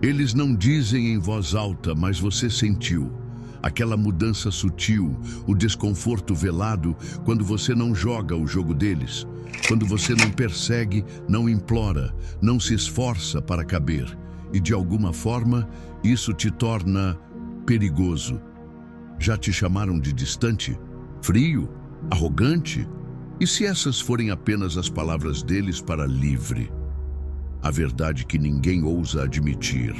Eles não dizem em voz alta, mas você sentiu. Aquela mudança sutil, o desconforto velado, quando você não joga o jogo deles, quando você não persegue, não implora, não se esforça para caber. E de alguma forma, isso te torna perigoso. Já te chamaram de distante, frio, arrogante? E se essas forem apenas as palavras deles para livre? A verdade que ninguém ousa admitir.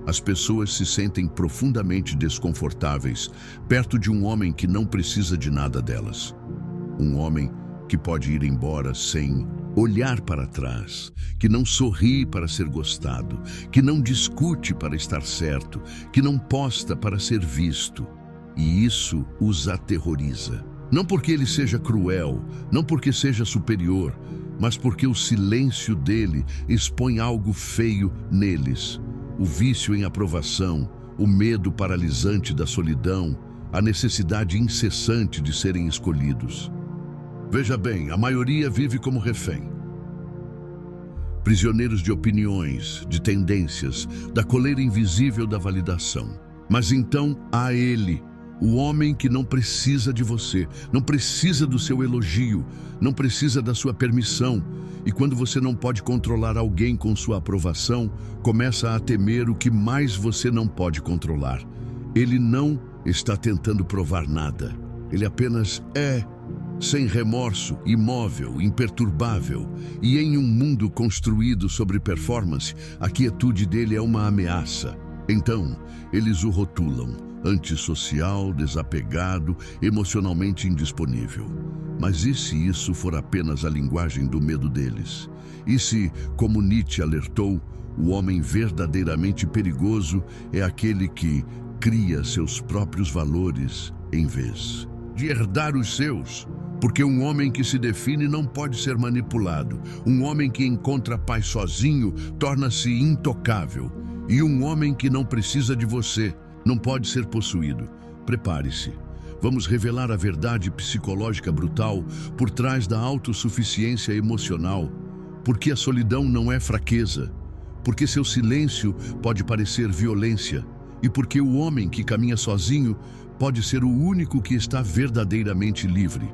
As pessoas se sentem profundamente desconfortáveis perto de um homem que não precisa de nada delas. Um homem que pode ir embora sem olhar para trás, que não sorri para ser gostado, que não discute para estar certo, que não posta para ser visto. E isso os aterroriza. Não porque ele seja cruel, não porque seja superior, mas porque o silêncio dele expõe algo feio neles. O vício em aprovação, o medo paralisante da solidão, a necessidade incessante de serem escolhidos. Veja bem, a maioria vive como refém. Prisioneiros de opiniões, de tendências, da coleira invisível da validação. Mas então há ele, o homem que não precisa de você, não precisa do seu elogio, não precisa da sua permissão. E quando você não pode controlar alguém com sua aprovação, começa a temer o que mais você não pode controlar. Ele não está tentando provar nada. Ele apenas é, sem remorso, imóvel, imperturbável. E em um mundo construído sobre performance, a quietude dele é uma ameaça. Então, eles o rotulam: antissocial, desapegado, emocionalmente indisponível. Mas e se isso for apenas a linguagem do medo deles? E se, como Nietzsche alertou, o homem verdadeiramente perigoso é aquele que cria seus próprios valores em vez de herdar os seus? Porque um homem que se define não pode ser manipulado. Um homem que encontra paz sozinho torna-se intocável. E um homem que não precisa de você não pode ser possuído. Prepare-se. Vamos revelar a verdade psicológica brutal por trás da autossuficiência emocional. Porque a solidão não é fraqueza. Porque seu silêncio pode parecer violência. E porque o homem que caminha sozinho pode ser o único que está verdadeiramente livre.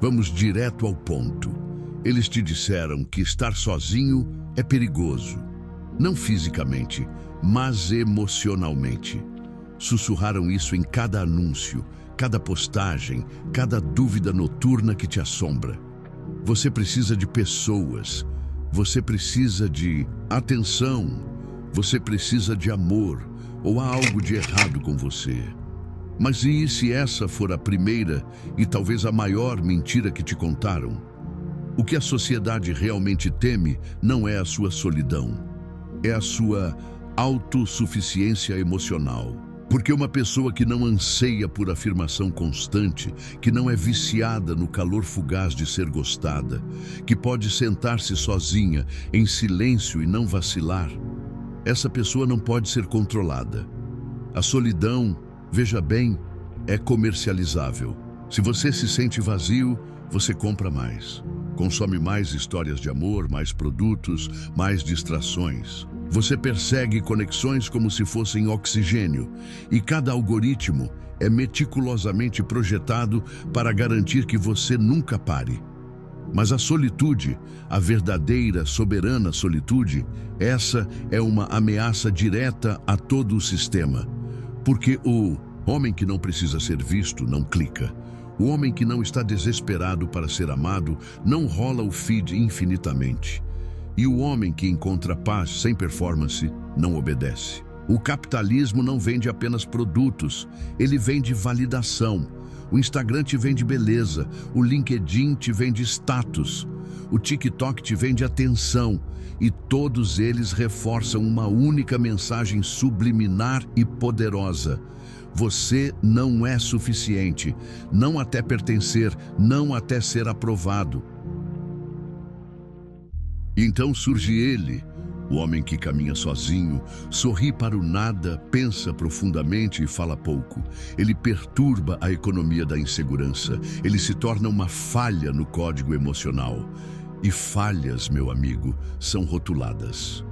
Vamos direto ao ponto. Eles te disseram que estar sozinho é perigoso. Não fisicamente, mas emocionalmente. Sussurraram isso em cada anúncio, cada postagem, cada dúvida noturna que te assombra. Você precisa de pessoas, você precisa de atenção, você precisa de amor, ou há algo de errado com você. Mas e se essa for a primeira e talvez a maior mentira que te contaram? O que a sociedade realmente teme não é a sua solidão, é a sua autossuficiência emocional. Porque uma pessoa que não anseia por afirmação constante, que não é viciada no calor fugaz de ser gostada, que pode sentar-se sozinha, em silêncio e não vacilar, essa pessoa não pode ser controlada. A solidão, veja bem, é comercializável. Se você se sente vazio, você compra mais. Consome mais histórias de amor, mais produtos, mais distrações. Você persegue conexões como se fossem oxigênio, e cada algoritmo é meticulosamente projetado para garantir que você nunca pare. Mas a solitude, a verdadeira, soberana solitude, essa é uma ameaça direta a todo o sistema. Porque o homem que não precisa ser visto não clica. O homem que não está desesperado para ser amado não rola o feed infinitamente. E o homem que encontra paz sem performance não obedece. O capitalismo não vende apenas produtos, ele vende validação. O Instagram te vende beleza, o LinkedIn te vende status, o TikTok te vende atenção, e todos eles reforçam uma única mensagem subliminar e poderosa: você não é suficiente, não até pertencer, não até ser aprovado. E então surge ele, o homem que caminha sozinho, sorri para o nada, pensa profundamente e fala pouco. Ele perturba a economia da insegurança. Ele se torna uma falha no código emocional. E falhas, meu amigo, são rotuladas.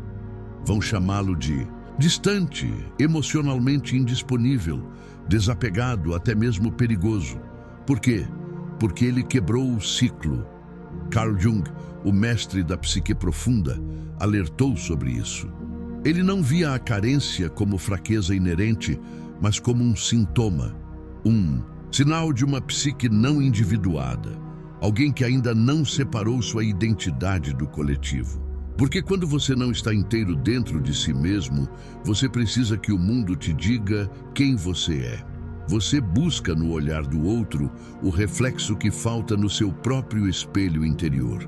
Vão chamá-lo de distante, emocionalmente indisponível, desapegado, até mesmo perigoso. Por quê? Porque ele quebrou o ciclo. Carl Jung, o mestre da psique profunda, alertou sobre isso. Ele não via a carência como fraqueza inerente, mas como um sintoma, um sinal de uma psique não individuada, alguém que ainda não separou sua identidade do coletivo. Porque quando você não está inteiro dentro de si mesmo, você precisa que o mundo te diga quem você é. Você busca no olhar do outro o reflexo que falta no seu próprio espelho interior.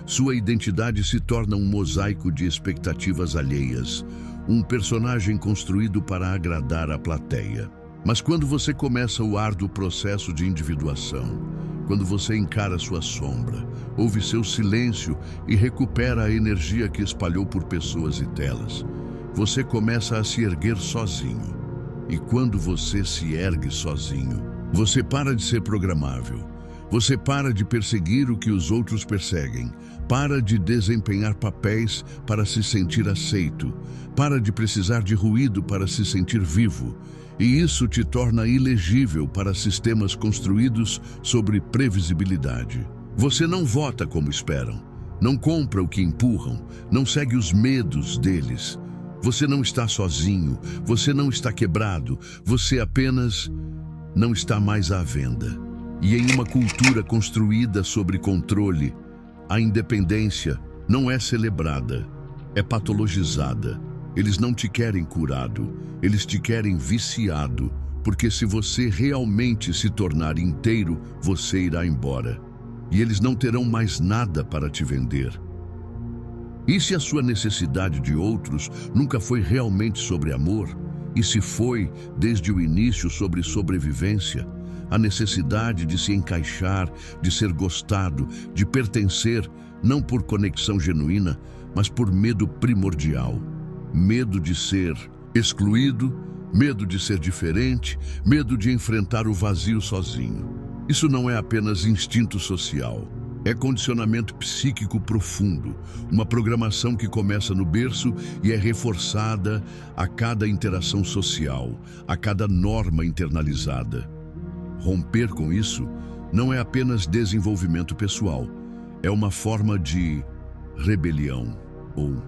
Sua identidade se torna um mosaico de expectativas alheias, um personagem construído para agradar a plateia. Mas quando você começa o árduo processo de individuação, quando você encara sua sombra, ouve seu silêncio e recupera a energia que espalhou por pessoas e telas, você começa a se erguer sozinho. E quando você se ergue sozinho, você para de ser programável. Você para de perseguir o que os outros perseguem. Para de desempenhar papéis para se sentir aceito. Para de precisar de ruído para se sentir vivo. E isso te torna ilegível para sistemas construídos sobre previsibilidade. Você não vota como esperam. Não compra o que empurram. Não segue os medos deles. Você não está sozinho. Você não está quebrado. Você apenas não está mais à venda. E em uma cultura construída sobre controle, a independência não é celebrada, é patologizada. Eles não te querem curado, eles te querem viciado, porque se você realmente se tornar inteiro, você irá embora. E eles não terão mais nada para te vender. E se a sua necessidade de outros nunca foi realmente sobre amor? E se foi, desde o início, sobre sobrevivência? A necessidade de se encaixar, de ser gostado, de pertencer, não por conexão genuína, mas por medo primordial. Medo de ser excluído, medo de ser diferente, medo de enfrentar o vazio sozinho. Isso não é apenas instinto social. É condicionamento psíquico profundo, uma programação que começa no berço e é reforçada a cada interação social, a cada norma internalizada. Romper com isso não é apenas desenvolvimento pessoal, é uma forma de rebelião, ou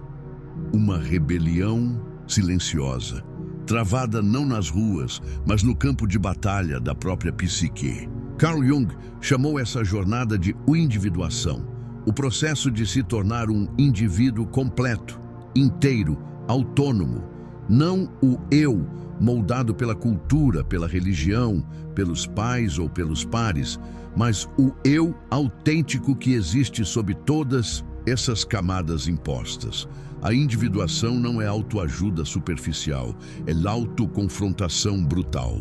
uma rebelião silenciosa, travada não nas ruas, mas no campo de batalha da própria psique. Carl Jung chamou essa jornada de individuação, o processo de se tornar um indivíduo completo, inteiro, autônomo, não o eu, moldado pela cultura, pela religião, pelos pais ou pelos pares, mas o eu autêntico que existe sob todas essas camadas impostas. A individuação não é autoajuda superficial, é autoconfrontação brutal.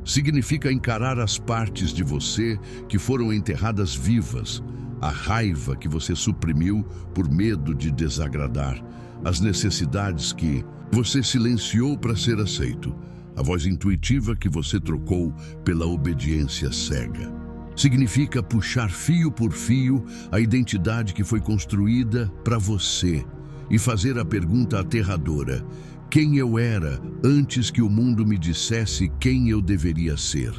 Significa encarar as partes de você que foram enterradas vivas, a raiva que você suprimiu por medo de desagradar, as necessidades que você silenciou para ser aceito, a voz intuitiva que você trocou pela obediência cega. Significa puxar fio por fio a identidade que foi construída para você e fazer a pergunta aterradora: quem eu era antes que o mundo me dissesse quem eu deveria ser?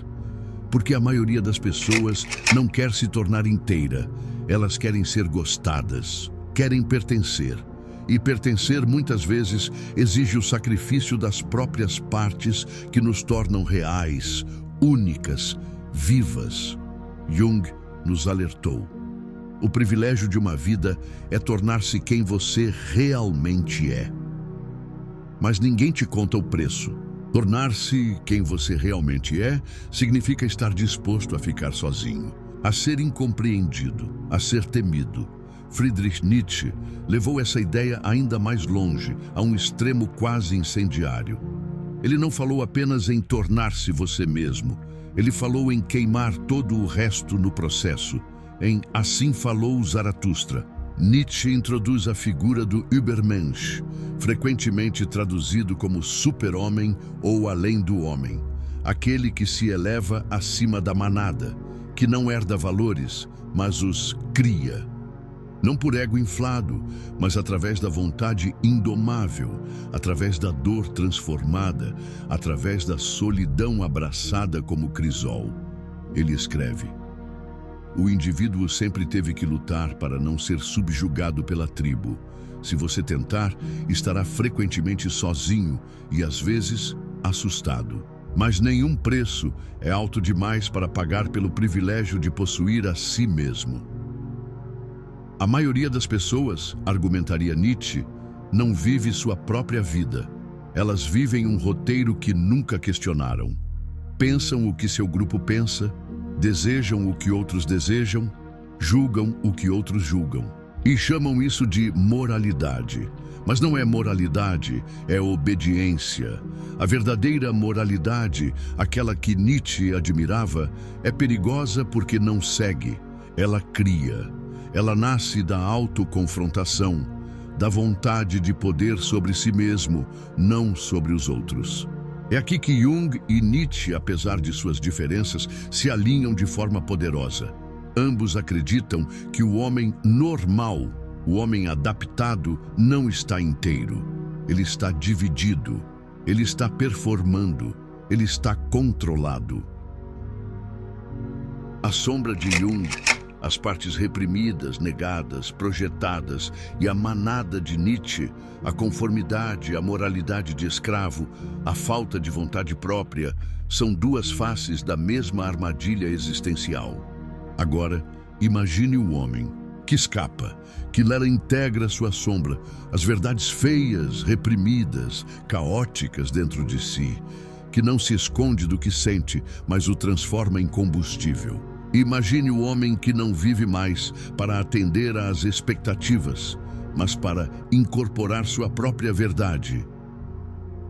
Porque a maioria das pessoas não quer se tornar inteira, elas querem ser gostadas, querem pertencer. E pertencer muitas vezes exige o sacrifício das próprias partes que nos tornam reais, únicas, vivas. Jung nos alertou. O privilégio de uma vida é tornar-se quem você realmente é. Mas ninguém te conta o preço. Tornar-se quem você realmente é significa estar disposto a ficar sozinho, a ser incompreendido, a ser temido. Friedrich Nietzsche levou essa ideia ainda mais longe, a um extremo quase incendiário. Ele não falou apenas em tornar-se você mesmo, ele falou em queimar todo o resto no processo, em Assim Falou Zaratustra. Nietzsche introduz a figura do Übermensch, frequentemente traduzido como super-homem ou além do homem, aquele que se eleva acima da manada, que não herda valores, mas os cria. Não por ego inflado, mas através da vontade indomável, através da dor transformada, através da solidão abraçada como crisol. Ele escreve: o indivíduo sempre teve que lutar para não ser subjugado pela tribo. Se você tentar, estará frequentemente sozinho e, às vezes, assustado. Mas nenhum preço é alto demais para pagar pelo privilégio de possuir a si mesmo. A maioria das pessoas, argumentaria Nietzsche, não vive sua própria vida. Elas vivem um roteiro que nunca questionaram. Pensam o que seu grupo pensa, desejam o que outros desejam, julgam o que outros julgam. E chamam isso de moralidade. Mas não é moralidade, é obediência. A verdadeira moralidade, aquela que Nietzsche admirava, é perigosa porque não segue, ela cria. Ela nasce da autoconfrontação, da vontade de poder sobre si mesmo, não sobre os outros. É aqui que Jung e Nietzsche, apesar de suas diferenças, se alinham de forma poderosa. Ambos acreditam que o homem normal, o homem adaptado, não está inteiro. Ele está dividido, ele está performando, ele está controlado. A sombra de Jung, as partes reprimidas, negadas, projetadas, e a manada de Nietzsche, a conformidade, a moralidade de escravo, a falta de vontade própria, são duas faces da mesma armadilha existencial. Agora, imagine o homem que escapa, que nela integra sua sombra, as verdades feias, reprimidas, caóticas dentro de si, que não se esconde do que sente, mas o transforma em combustível. Imagine o homem que não vive mais para atender às expectativas, mas para incorporar sua própria verdade.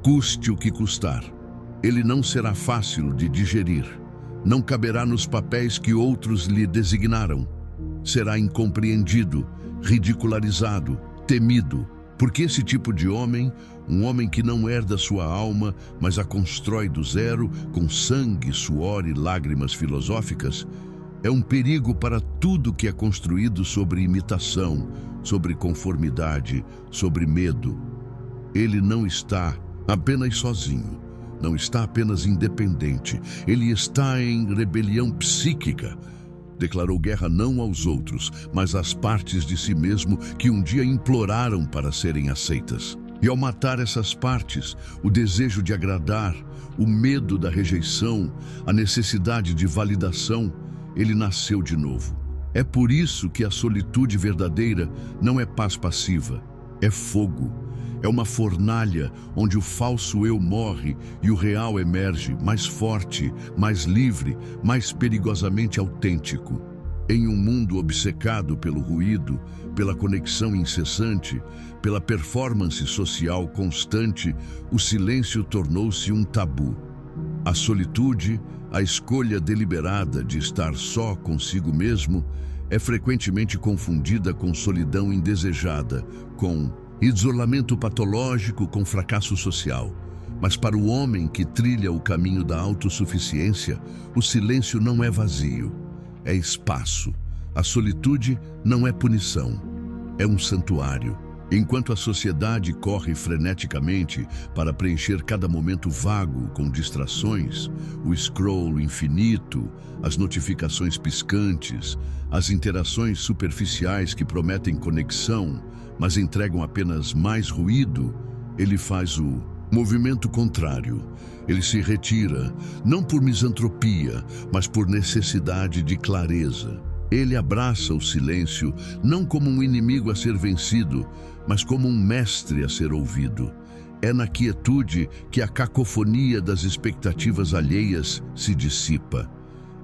Custe o que custar, ele não será fácil de digerir, não caberá nos papéis que outros lhe designaram. Será incompreendido, ridicularizado, temido, porque esse tipo de homem, um homem que não herda sua alma, mas a constrói do zero, com sangue, suor e lágrimas filosóficas, é um perigo para tudo que é construído sobre imitação, sobre conformidade, sobre medo. Ele não está apenas sozinho, não está apenas independente, ele está em rebelião psíquica. Declarou guerra não aos outros, mas às partes de si mesmo que um dia imploraram para serem aceitas. E ao matar essas partes, o desejo de agradar, o medo da rejeição, a necessidade de validação, ele nasceu de novo. É por isso que a solitude verdadeira não é paz passiva, é fogo. É uma fornalha onde o falso eu morre e o real emerge, mais forte, mais livre, mais perigosamente autêntico. Em um mundo obcecado pelo ruído, pela conexão incessante, pela performance social constante, o silêncio tornou-se um tabu. A solitude, a escolha deliberada de estar só consigo mesmo, é frequentemente confundida com solidão indesejada, com isolamento patológico, com fracasso social. Mas para o homem que trilha o caminho da autossuficiência, o silêncio não é vazio, é espaço. A solitude não é punição, é um santuário. Enquanto a sociedade corre freneticamente para preencher cada momento vago com distrações, o scroll infinito, as notificações piscantes, as interações superficiais que prometem conexão, mas entregam apenas mais ruído, ele faz o movimento contrário. Ele se retira, não por misantropia, mas por necessidade de clareza. Ele abraça o silêncio, não como um inimigo a ser vencido, mas como um mestre a ser ouvido. É na quietude que a cacofonia das expectativas alheias se dissipa.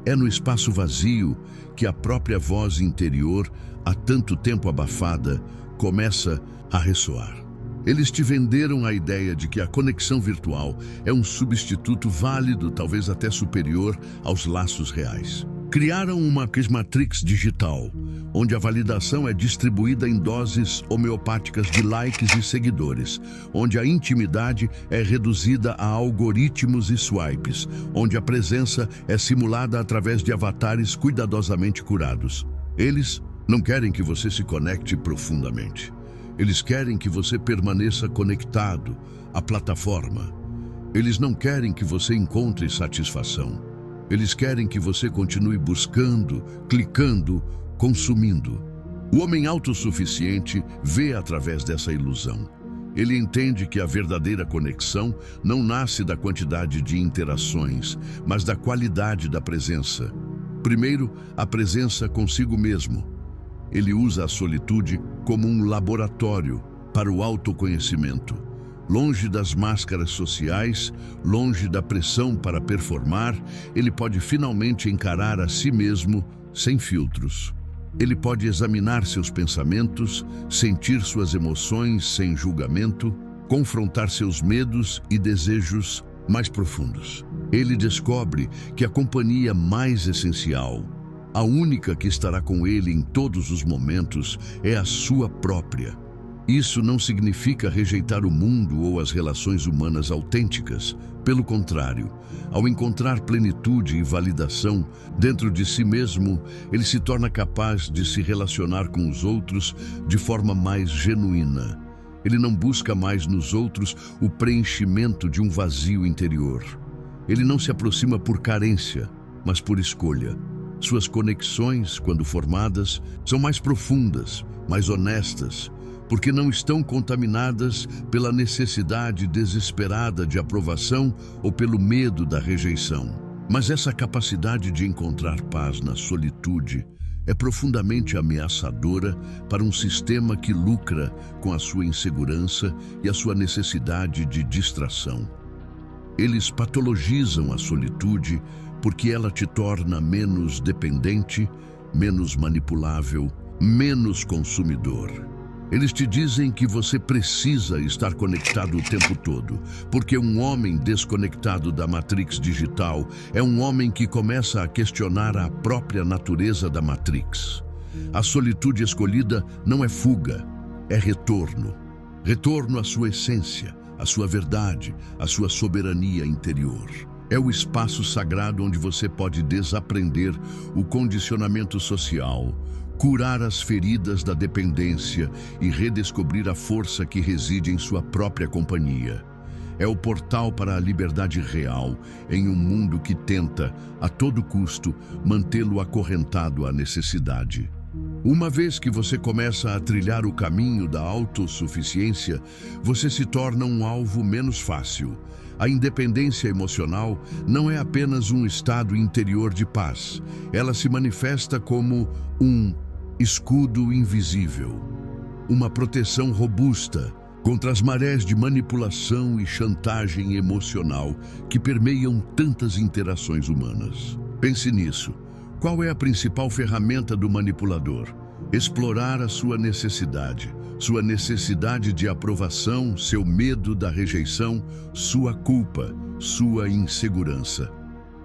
É no espaço vazio que a própria voz interior, há tanto tempo abafada, começa a ressoar. Eles te venderam a ideia de que a conexão virtual é um substituto válido, talvez até superior, aos laços reais. Criaram uma matrix digital, onde a validação é distribuída em doses homeopáticas de likes e seguidores, onde a intimidade é reduzida a algoritmos e swipes, onde a presença é simulada através de avatares cuidadosamente curados. Eles Não querem que você se conecte profundamente. Eles querem que você permaneça conectado à plataforma. Eles não querem que você encontre satisfação. Eles querem que você continue buscando, clicando, consumindo. O homem autossuficiente vê através dessa ilusão. Ele entende que a verdadeira conexão não nasce da quantidade de interações, mas da qualidade da presença. Primeiro, a presença consigo mesmo. Ele usa a solitude como um laboratório para o autoconhecimento. Longe das máscaras sociais, longe da pressão para performar, ele pode finalmente encarar a si mesmo sem filtros. Ele pode examinar seus pensamentos, sentir suas emoções sem julgamento, confrontar seus medos e desejos mais profundos. Ele descobre que a companhia mais essencial, a única que estará com ele em todos os momentos, é a sua própria. Isso não significa rejeitar o mundo ou as relações humanas autênticas. Pelo contrário, ao encontrar plenitude e validação dentro de si mesmo, ele se torna capaz de se relacionar com os outros de forma mais genuína. Ele não busca mais nos outros o preenchimento de um vazio interior. Ele não se aproxima por carência, mas por escolha. Suas conexões, quando formadas, são mais profundas, mais honestas, porque não estão contaminadas pela necessidade desesperada de aprovação ou pelo medo da rejeição. Mas essa capacidade de encontrar paz na solitude é profundamente ameaçadora para um sistema que lucra com a sua insegurança e a sua necessidade de distração. Eles patologizam a solitude porque ela te torna menos dependente, menos manipulável, menos consumidor. Eles te dizem que você precisa estar conectado o tempo todo, porque um homem desconectado da Matrix digital é um homem que começa a questionar a própria natureza da Matrix. A solitude escolhida não é fuga, é retorno. Retorno à sua essência, à sua verdade, à sua soberania interior. É o espaço sagrado onde você pode desaprender o condicionamento social, curar as feridas da dependência e redescobrir a força que reside em sua própria companhia. É o portal para a liberdade real em um mundo que tenta, a todo custo, mantê-lo acorrentado à necessidade. Uma vez que você começa a trilhar o caminho da autossuficiência, você se torna um alvo menos fácil. A independência emocional não é apenas um estado interior de paz. Ela se manifesta como um escudo invisível, uma proteção robusta contra as marés de manipulação e chantagem emocional que permeiam tantas interações humanas. Pense nisso. Qual é a principal ferramenta do manipulador? Explorar a sua necessidade de aprovação, seu medo da rejeição, sua culpa, sua insegurança.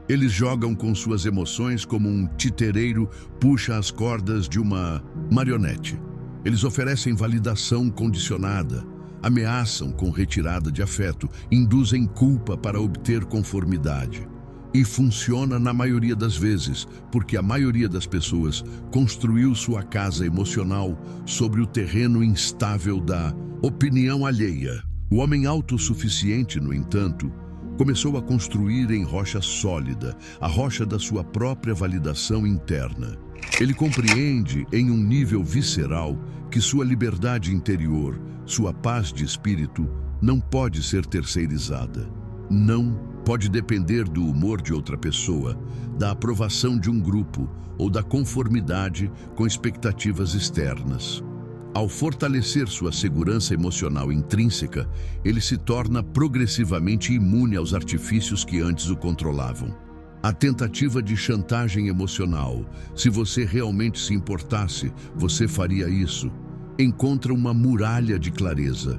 Eles jogam com suas emoções como um titereiro puxa as cordas de uma marionete. Eles oferecem validação condicionada, ameaçam com retirada de afeto, induzem culpa para obter conformidade. E funciona na maioria das vezes, porque a maioria das pessoas construiu sua casa emocional sobre o terreno instável da opinião alheia. O homem autossuficiente, no entanto, começou a construir em rocha sólida, a rocha da sua própria validação interna. Ele compreende, em um nível visceral, que sua liberdade interior, sua paz de espírito, não pode ser terceirizada. Não pode depender do humor de outra pessoa, da aprovação de um grupo ou da conformidade com expectativas externas. Ao fortalecer sua segurança emocional intrínseca, ele se torna progressivamente imune aos artifícios que antes o controlavam. A tentativa de chantagem emocional, se você realmente se importasse, você faria isso, encontra uma muralha de clareza.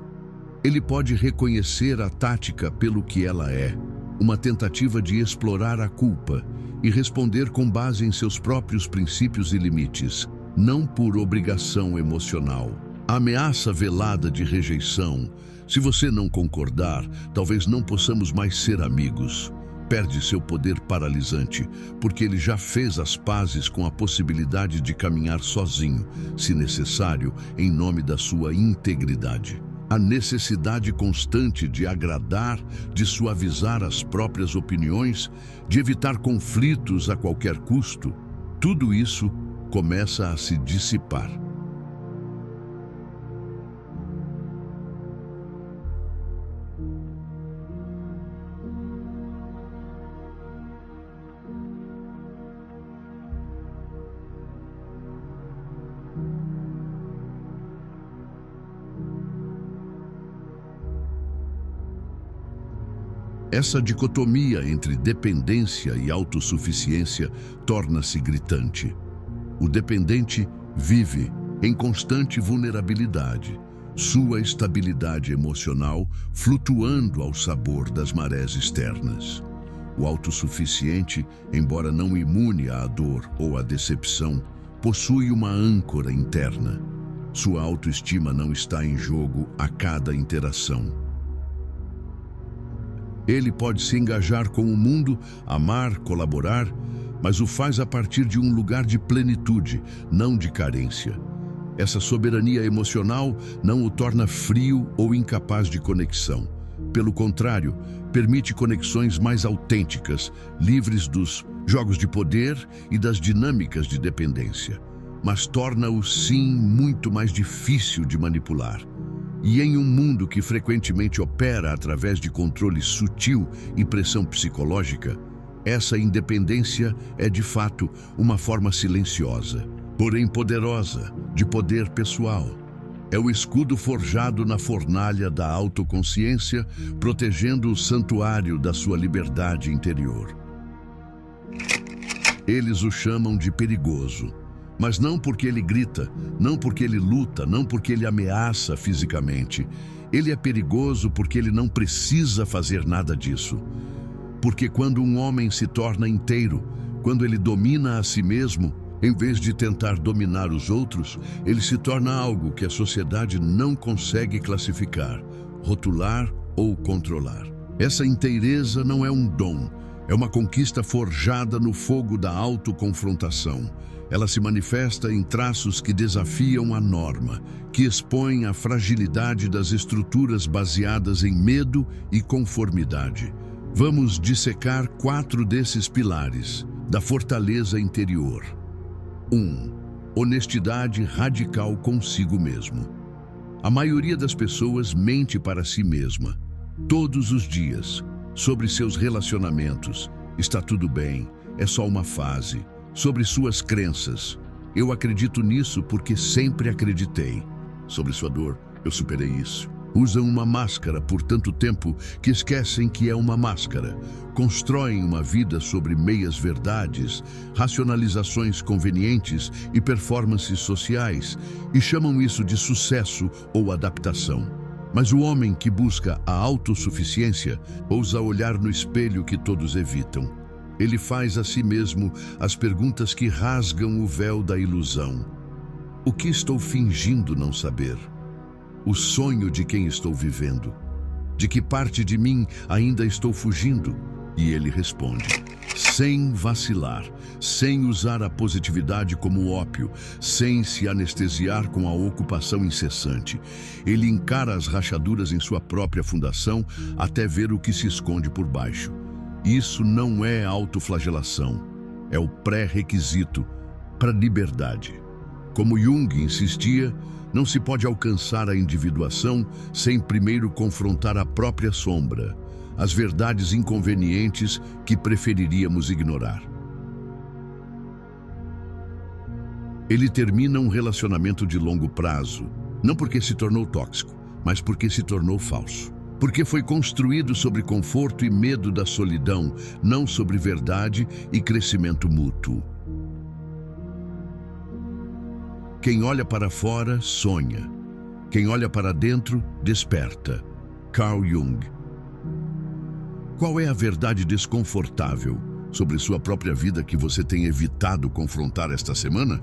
Ele pode reconhecer a tática pelo que ela é, uma tentativa de explorar a culpa e responder com base em seus próprios princípios e limites, não por obrigação emocional. A ameaça velada de rejeição. Se você não concordar, talvez não possamos mais ser amigos. perde seu poder paralisante, porque ele já fez as pazes com a possibilidade de caminhar sozinho, se necessário, em nome da sua integridade. A necessidade constante de agradar, de suavizar as próprias opiniões, de evitar conflitos a qualquer custo, tudo isso começa a se dissipar. Essa dicotomia entre dependência e autossuficiência torna-se gritante. O dependente vive em constante vulnerabilidade, sua estabilidade emocional flutuando ao sabor das marés externas. O autossuficiente, embora não imune à dor ou à decepção, possui uma âncora interna. Sua autoestima não está em jogo a cada interação. Ele pode se engajar com o mundo, amar, colaborar, mas o faz a partir de um lugar de plenitude, não de carência. Essa soberania emocional não o torna frio ou incapaz de conexão. Pelo contrário, permite conexões mais autênticas, livres dos jogos de poder e das dinâmicas de dependência. Mas torna-o, sim, muito mais difícil de manipular. E em um mundo que frequentemente opera através de controle sutil e pressão psicológica, essa independência é de fato uma forma silenciosa, porém poderosa, de poder pessoal. É o escudo forjado na fornalha da autoconsciência, protegendo o santuário da sua liberdade interior. Eles o chamam de perigoso. Mas não porque ele grita, não porque ele luta, não porque ele ameaça fisicamente. Ele é perigoso porque ele não precisa fazer nada disso. Porque quando um homem se torna inteiro, quando ele domina a si mesmo, em vez de tentar dominar os outros, ele se torna algo que a sociedade não consegue classificar, rotular ou controlar. Essa inteireza não é um dom, é uma conquista forjada no fogo da autoconfrontação. Ela se manifesta em traços que desafiam a norma, que expõem a fragilidade das estruturas baseadas em medo e conformidade. Vamos dissecar 4 desses pilares da fortaleza interior. 1. Honestidade radical consigo mesmo. A maioria das pessoas mente para si mesma, todos os dias, sobre seus relacionamentos. Está tudo bem, é só uma fase. Sobre suas crenças. Eu acredito nisso porque sempre acreditei. Sobre sua dor, eu superei isso. Usam uma máscara por tanto tempo que esquecem que é uma máscara. Constroem uma vida sobre meias-verdades, racionalizações convenientes e performances sociais e chamam isso de sucesso ou adaptação. Mas o homem que busca a autossuficiência ousa olhar no espelho que todos evitam. Ele faz a si mesmo as perguntas que rasgam o véu da ilusão. O que estou fingindo não saber? O sonho de quem estou vivendo? De que parte de mim ainda estou fugindo? E ele responde, sem vacilar, sem usar a positividade como ópio, sem se anestesiar com a ocupação incessante. Ele encara as rachaduras em sua própria fundação até ver o que se esconde por baixo. Isso não é autoflagelação, é o pré-requisito para a liberdade. Como Jung insistia, não se pode alcançar a individuação sem primeiro confrontar a própria sombra, as verdades inconvenientes que preferiríamos ignorar. Ele termina um relacionamento de longo prazo, não porque se tornou tóxico, mas porque se tornou falso. Porque foi construído sobre conforto e medo da solidão, não sobre verdade e crescimento mútuo. Quem olha para fora, sonha. Quem olha para dentro, desperta. Carl Jung. Qual é a verdade desconfortável sobre sua própria vida que você tem evitado confrontar esta semana?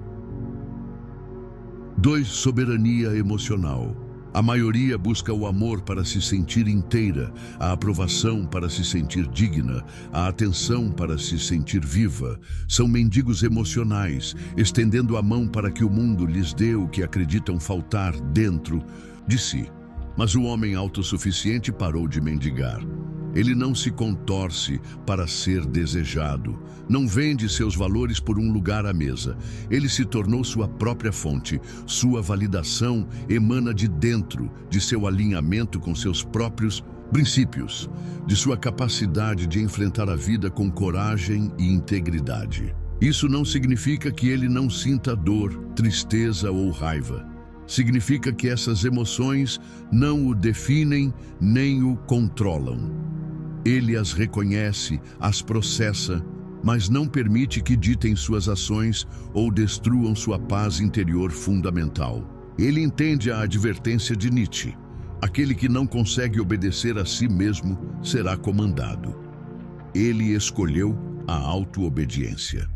2. Soberania emocional. A maioria busca o amor para se sentir inteira, a aprovação para se sentir digna, a atenção para se sentir viva. São mendigos emocionais, estendendo a mão para que o mundo lhes dê o que acreditam faltar dentro de si. Mas o homem autossuficiente parou de mendigar. Ele não se contorce para ser desejado. Não vende seus valores por um lugar à mesa. Ele se tornou sua própria fonte. Sua validação emana de dentro, de seu alinhamento com seus próprios princípios, de sua capacidade de enfrentar a vida com coragem e integridade. Isso não significa que ele não sinta dor, tristeza ou raiva. Significa que essas emoções não o definem nem o controlam. Ele as reconhece, as processa, mas não permite que ditem suas ações ou destruam sua paz interior fundamental. Ele entende a advertência de Nietzsche: aquele que não consegue obedecer a si mesmo será comandado. Ele escolheu a auto-obediência.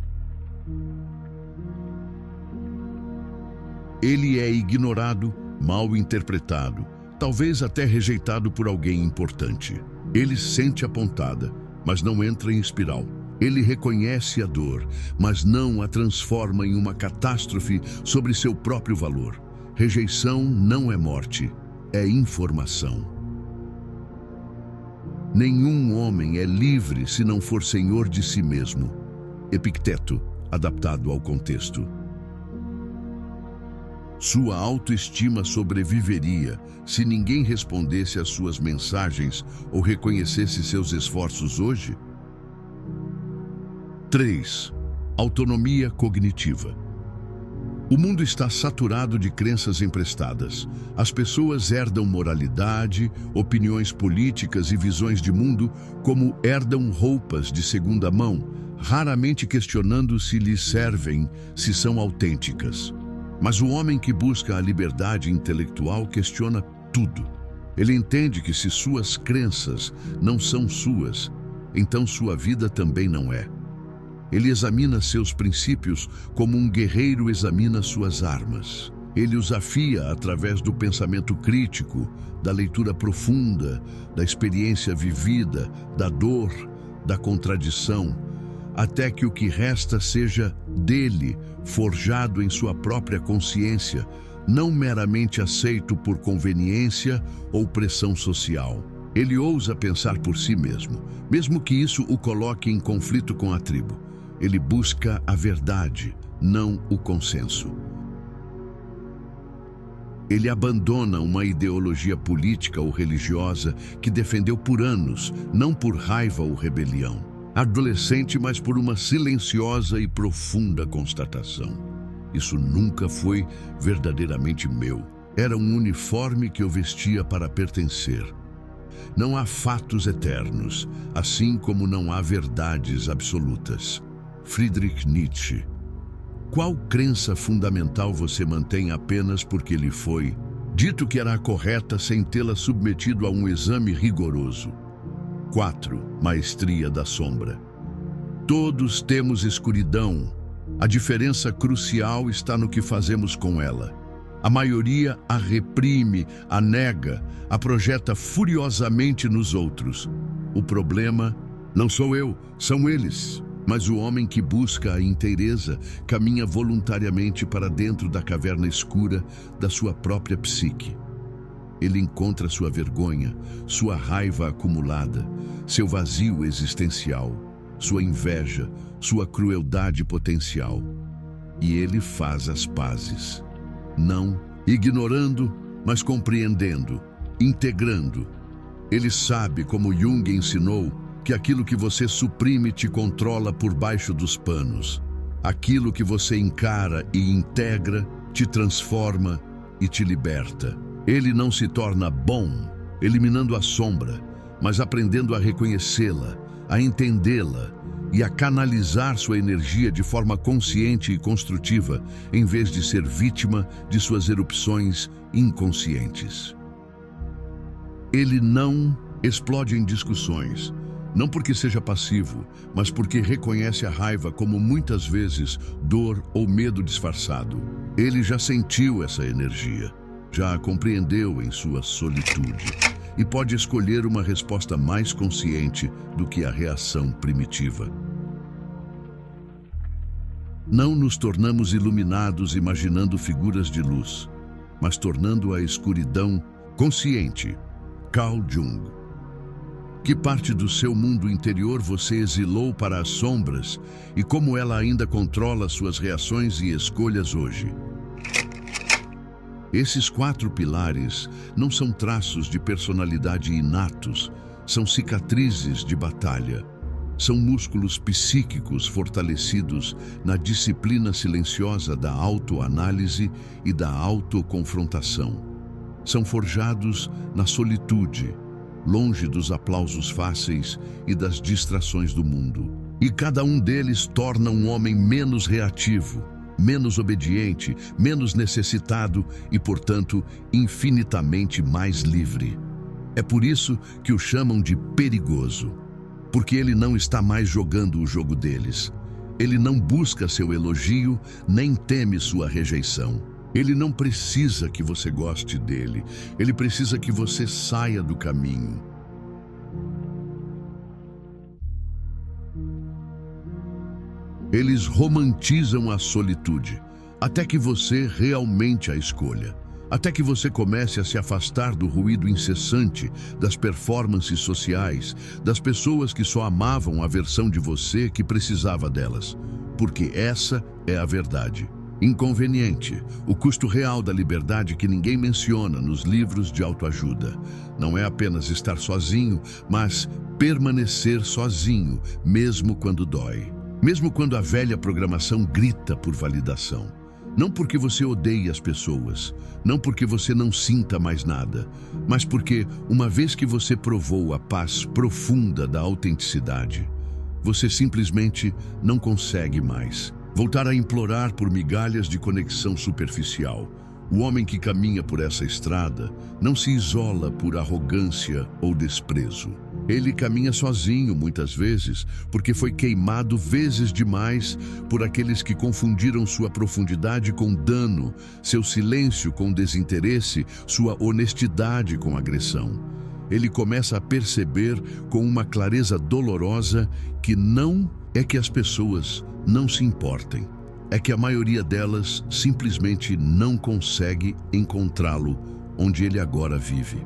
Ele é ignorado, mal interpretado, talvez até rejeitado por alguém importante. Ele sente a pontada, mas não entra em espiral. Ele reconhece a dor, mas não a transforma em uma catástrofe sobre seu próprio valor. Rejeição não é morte, é informação. Nenhum homem é livre se não for senhor de si mesmo. Epicteto, adaptado ao contexto. Sua autoestima sobreviveria se ninguém respondesse às suas mensagens ou reconhecesse seus esforços hoje? 3. Autonomia cognitiva. O mundo está saturado de crenças emprestadas. As pessoas herdam moralidade, opiniões políticas e visões de mundo como herdam roupas de segunda mão, raramente questionando se lhes servem, se são autênticas. Mas o homem que busca a liberdade intelectual questiona tudo. Ele entende que se suas crenças não são suas, então sua vida também não é. Ele examina seus princípios como um guerreiro examina suas armas. Ele os afia através do pensamento crítico, da leitura profunda, da experiência vivida, da dor, da contradição, até que o que resta seja dele, forjado em sua própria consciência, não meramente aceito por conveniência ou pressão social. Ele ousa pensar por si mesmo, mesmo que isso o coloque em conflito com a tribo. Ele busca a verdade, não o consenso. Ele abandona uma ideologia política ou religiosa que defendeu por anos, não por raiva ou rebelião. Adolescente, mas por uma silenciosa e profunda constatação: isso nunca foi verdadeiramente meu. Era um uniforme que eu vestia para pertencer. Não há fatos eternos, assim como não há verdades absolutas. Friedrich Nietzsche. Qual crença fundamental você mantém apenas porque lhe foi dito que era a correta sem tê-la submetido a um exame rigoroso? 4. Maestria da sombra. Todos temos escuridão. A diferença crucial está no que fazemos com ela. A maioria a reprime, a nega, a projeta furiosamente nos outros. O problema não sou eu, são eles. Mas o homem que busca a inteireza caminha voluntariamente para dentro da caverna escura da sua própria psique. Ele encontra sua vergonha, sua raiva acumulada, seu vazio existencial, sua inveja, sua crueldade potencial. E ele faz as pazes. Não ignorando, mas compreendendo, integrando. Ele sabe, como Jung ensinou, que aquilo que você suprime te controla por baixo dos panos. Aquilo que você encara e integra te transforma e te liberta. Ele não se torna bom, eliminando a sombra, mas aprendendo a reconhecê-la, a entendê-la e a canalizar sua energia de forma consciente e construtiva, em vez de ser vítima de suas erupções inconscientes. Ele não explode em discussões, não porque seja passivo, mas porque reconhece a raiva como muitas vezes dor ou medo disfarçado. Ele já sentiu essa energia. já a compreendeu em sua solitude e pode escolher uma resposta mais consciente do que a reação primitiva. Não nos tornamos iluminados imaginando figuras de luz, mas tornando a escuridão consciente. Carl Jung. Que parte do seu mundo interior você exilou para as sombras e como ela ainda controla suas reações e escolhas hoje? Esses 4 pilares não são traços de personalidade inatos, são cicatrizes de batalha. São músculos psíquicos fortalecidos na disciplina silenciosa da autoanálise e da autoconfrontação. São forjados na solitude, longe dos aplausos fáceis e das distrações do mundo. E cada um deles torna um homem menos reativo, menos obediente, menos necessitado e, portanto, infinitamente mais livre. É por isso que o chamam de perigoso. Porque ele não está mais jogando o jogo deles. Ele não busca seu elogio, nem teme sua rejeição. Ele não precisa que você goste dele. Ele precisa que você saia do caminho. Eles romantizam a solitude, até que você realmente a escolha. Até que você comece a se afastar do ruído incessante, das performances sociais, das pessoas que só amavam a versão de você que precisava delas. Porque essa é a verdade. Inconveniente, o custo real da liberdade que ninguém menciona nos livros de autoajuda. Não é apenas estar sozinho, mas permanecer sozinho, mesmo quando dói. Mesmo quando a velha programação grita por validação. Não porque você odeie as pessoas, não porque você não sinta mais nada, mas porque, uma vez que você provou a paz profunda da autenticidade, você simplesmente não consegue mais voltar a implorar por migalhas de conexão superficial. O homem que caminha por essa estrada não se isola por arrogância ou desprezo. Ele caminha sozinho, muitas vezes, porque foi queimado vezes demais por aqueles que confundiram sua profundidade com dano, seu silêncio com desinteresse, sua honestidade com agressão. Ele começa a perceber com uma clareza dolorosa que não é que as pessoas não se importem, é que a maioria delas simplesmente não consegue encontrá-lo onde ele agora vive.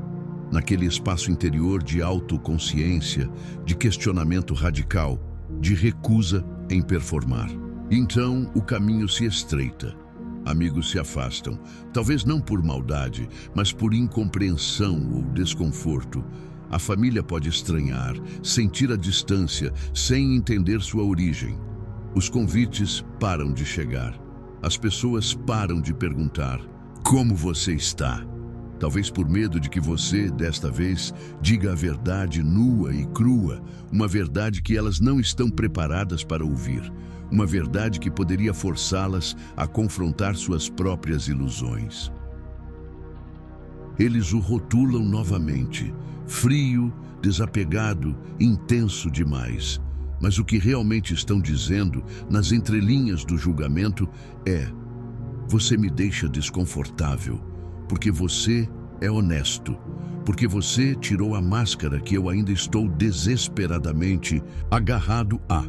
Naquele espaço interior de autoconsciência, de questionamento radical, de recusa em performar. Então, o caminho se estreita. Amigos se afastam, talvez não por maldade, mas por incompreensão ou desconforto. A família pode estranhar, sentir a distância, sem entender sua origem. Os convites param de chegar. As pessoas param de perguntar: como você está? Talvez por medo de que você, desta vez, diga a verdade nua e crua, uma verdade que elas não estão preparadas para ouvir, uma verdade que poderia forçá-las a confrontar suas próprias ilusões. Eles o rotulam novamente, frio, desapegado, intenso demais. Mas o que realmente estão dizendo, nas entrelinhas do julgamento, é: você me deixa desconfortável. Porque você é honesto, porque você tirou a máscara que eu ainda estou desesperadamente agarrado a,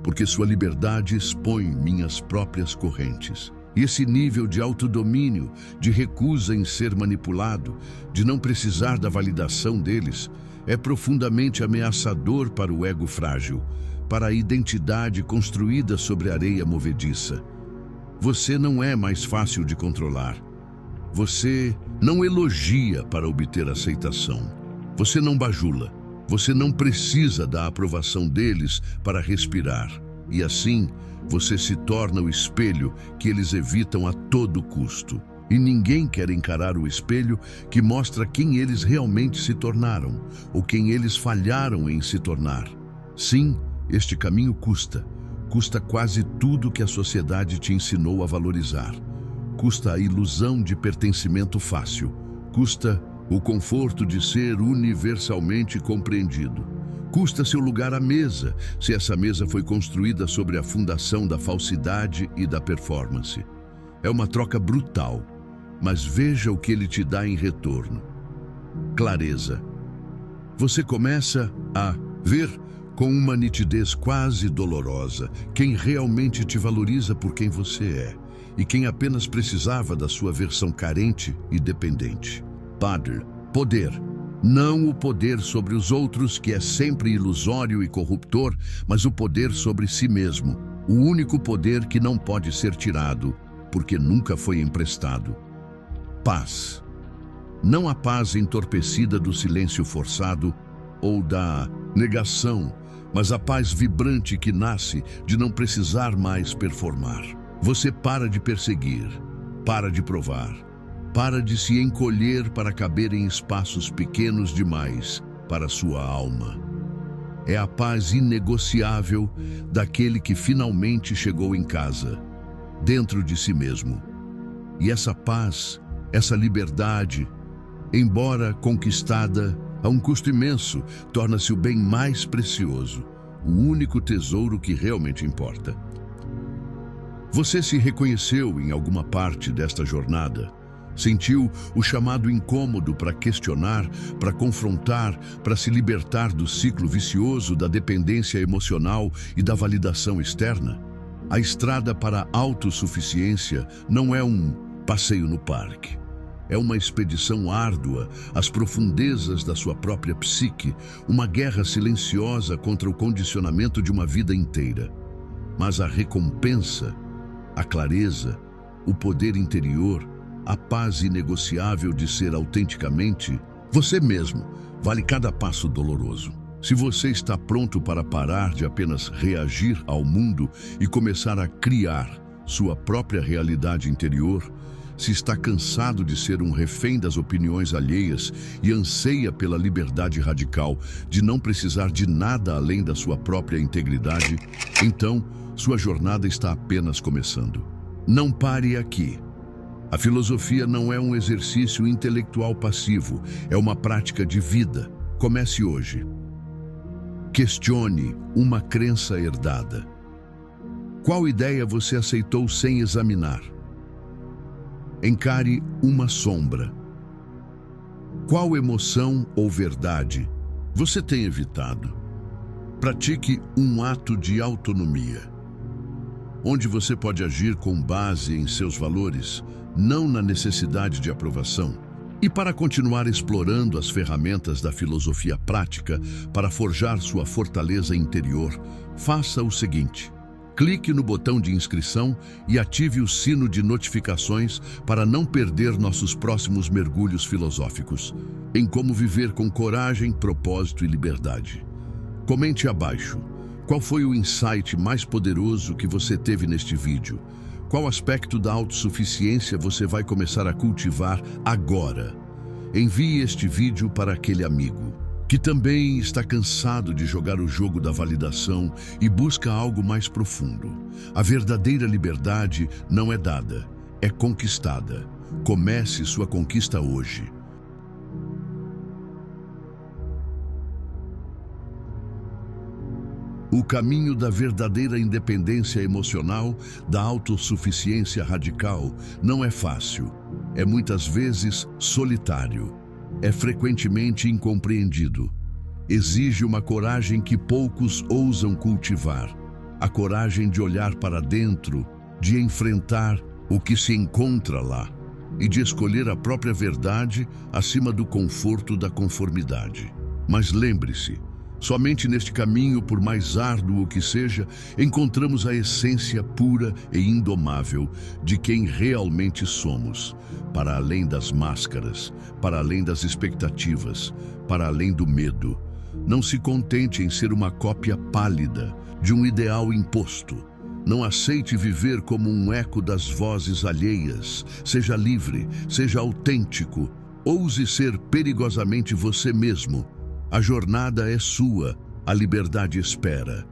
porque sua liberdade expõe minhas próprias correntes. E esse nível de autodomínio, de recusa em ser manipulado, de não precisar da validação deles, é profundamente ameaçador para o ego frágil, para a identidade construída sobre areia movediça. Você não é mais fácil de controlar. Você não elogia para obter aceitação. Você não bajula. Você não precisa da aprovação deles para respirar. E assim, você se torna o espelho que eles evitam a todo custo. E ninguém quer encarar o espelho que mostra quem eles realmente se tornaram, ou quem eles falharam em se tornar. Sim, este caminho custa. Custa quase tudo que a sociedade te ensinou a valorizar. Custa a ilusão de pertencimento fácil. Custa o conforto de ser universalmente compreendido. Custa seu lugar à mesa, se essa mesa foi construída sobre a fundação da falsidade e da performance. É uma troca brutal, mas veja o que ele te dá em retorno. Clareza. Você começa a ver com uma nitidez quase dolorosa quem realmente te valoriza por quem você é e quem apenas precisava da sua versão carente e dependente. Padre, poder. Não o poder sobre os outros, que é sempre ilusório e corruptor, mas o poder sobre si mesmo. O único poder que não pode ser tirado, porque nunca foi emprestado. Paz. Não a paz entorpecida do silêncio forçado ou da negação, mas a paz vibrante que nasce de não precisar mais performar. Você para de perseguir, para de provar, para de se encolher para caber em espaços pequenos demais para sua alma. É a paz inegociável daquele que finalmente chegou em casa, dentro de si mesmo. E essa paz, essa liberdade, embora conquistada a um custo imenso, torna-se o bem mais precioso, o único tesouro que realmente importa. Você se reconheceu em alguma parte desta jornada? Sentiu o chamado incômodo para questionar, para confrontar, para se libertar do ciclo vicioso da dependência emocional e da validação externa? A estrada para a autossuficiência não é um passeio no parque. É uma expedição árdua às profundezas da sua própria psique, uma guerra silenciosa contra o condicionamento de uma vida inteira. Mas a recompensa, a clareza, o poder interior, a paz inegociável de ser autenticamente você mesmo, vale cada passo doloroso. Se você está pronto para parar de apenas reagir ao mundo e começar a criar sua própria realidade interior, se está cansado de ser um refém das opiniões alheias e anseia pela liberdade radical de não precisar de nada além da sua própria integridade, então sua jornada está apenas começando. Não pare aqui. A filosofia não é um exercício intelectual passivo, é uma prática de vida. Comece hoje. Questione uma crença herdada. Qual ideia você aceitou sem examinar? Encare uma sombra. Qual emoção ou verdade você tem evitado? Pratique um ato de autonomia, onde você pode agir com base em seus valores, não na necessidade de aprovação. E para continuar explorando as ferramentas da filosofia prática para forjar sua fortaleza interior, faça o seguinte. Clique no botão de inscrição e ative o sino de notificações para não perder nossos próximos mergulhos filosóficos em como viver com coragem, propósito e liberdade. Comente abaixo. Qual foi o insight mais poderoso que você teve neste vídeo? Qual aspecto da autossuficiência você vai começar a cultivar agora? Envie este vídeo para aquele amigo que também está cansado de jogar o jogo da validação e busca algo mais profundo. A verdadeira liberdade não é dada, é conquistada. Comece sua conquista hoje. O caminho da verdadeira independência emocional, da autossuficiência radical, não é fácil. É muitas vezes solitário. É frequentemente incompreendido. Exige uma coragem que poucos ousam cultivar. A coragem de olhar para dentro, de enfrentar o que se encontra lá e de escolher a própria verdade acima do conforto da conformidade. Mas lembre-se, somente neste caminho, por mais árduo que seja, encontramos a essência pura e indomável de quem realmente somos, para além das máscaras, para além das expectativas, para além do medo. Não se contente em ser uma cópia pálida de um ideal imposto. Não aceite viver como um eco das vozes alheias. Seja livre, seja autêntico. Ouse ser perigosamente você mesmo. A jornada é sua, a liberdade espera.